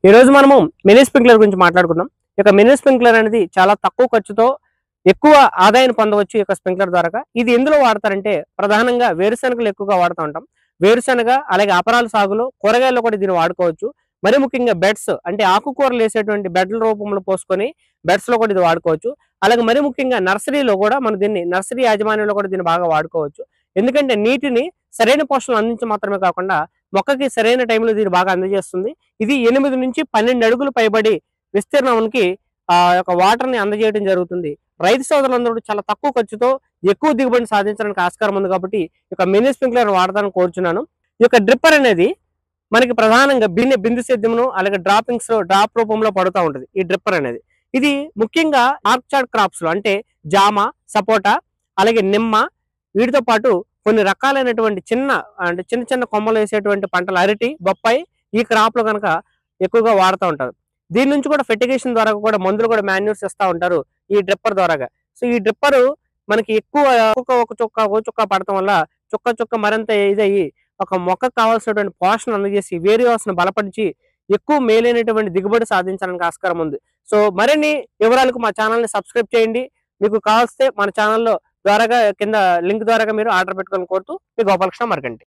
ఈ రోజు మనము మినీ స్ప్రింక్లర్ గురించి మాట్లాడుకుందాం. ఈ యొక్క మినీ స్ప్రింక్లర్ అనేది చాలా తక్కువ ఖర్చుతో ఎక్కువ ఆదాయాన్ని పొందవచ్చు. ఈ యొక్క స్ప్రింక్లర్ ద్వారా ఇది ఎందులో వాడతారంటే ప్రధానంగా వేరుశనగలు ఎక్కువగా వాడుతూ ఉంటాం. వేరుశనగ అలాగే అపరాల సాగులో కూరగాయల్లో కూడా దీన్ని వాడుకోవచ్చు. మరి ముఖ్యంగా బెడ్స్ అంటే ఆకుకూరలు వేసేటువంటి బెడ్ల రూపంలో పోసుకొని బెడ్స్ లో కూడా ఇది వాడుకోవచ్చు. అలాగే మరి ముఖ్యంగా నర్సరీలో కూడా మనం దీన్ని నర్సరీ యాజమాన్యంలో కూడా దీన్ని బాగా వాడుకోవచ్చు. ఎందుకంటే నీటిని సరైన పోషణలు అందించి మాత్రమే కాకుండా మొక్కకి సరైన టైంలో దీన్ని బాగా అందజేస్తుంది. ఇది 8 నుంచి 12 అడుగులు పైబడి విస్తీర్ణానికి యొక్క వాటర్ ని అందజేయడం జరుగుతుంది. రైతు సోదరులందరూ చాలా తక్కువ ఖర్చుతో ఎక్కువ దిగుబడిని సాధించడానికి ఆస్కారం ఉంది కాబట్టి ఈ యొక్క మినీ స్ప్రింక్లర్ వాడతానికి కోరుచున్నాను. ఈ యొక్క డ్రిప్పర్ అనేది మనకి ప్రధానంగా బిందు సేద్యమును అలాగే డ్రాప్ రూపంలో పడుతూ ఉంటుంది. ఈ డ్రిప్పర్ అనేది ఇది ముఖ్యంగా ఆర్చార్డ్ క్రాప్స్ లో అంటే జామ, సపోటా అలాగే నిమ్మ వీటితో పాటు కొన్ని రకాలైనటువంటి చిన్న చిన్న కొమ్మలు వేసేటువంటి పంటలు అరటి, బొప్పాయి ఈ క్రాప్ లో కనుక ఎక్కువగా వాడుతూ ఉంటారు. దీని నుంచి కూడా ఫెర్టిగేషన్ ద్వారా కూడా మందులు కూడా మాన్యూర్స్ ఇస్తూ ఉంటారు ఈ డ్రిప్పర్ ద్వారాగా. సో ఈ డ్రిప్పర్ మనకి ఎక్కువ ఒక చుక్క పడటం వల్ల చుక్క మరింత ఇదయ్యి ఒక మొక్కకు కావాల్సినటువంటి పోషణ అందజేసి వేరు వ్యవస్థను బలపరిచి ఎక్కువ మేలైనటువంటి దిగుబడి సాధించడానికి ఆస్కారం ఉంది. సో మరిన్ని వివరాలకు మా ఛానల్ ని సబ్స్క్రైబ్ చేయండి. మీకు కావలిస్తే మన ఛానల్లో ద్వారాగా కింద లింక్ ద్వారా మీరు ఆర్డర్ పెట్టుకోవాలని కోరుతూ మీ గోపాలకృష్ణ మరకంటి.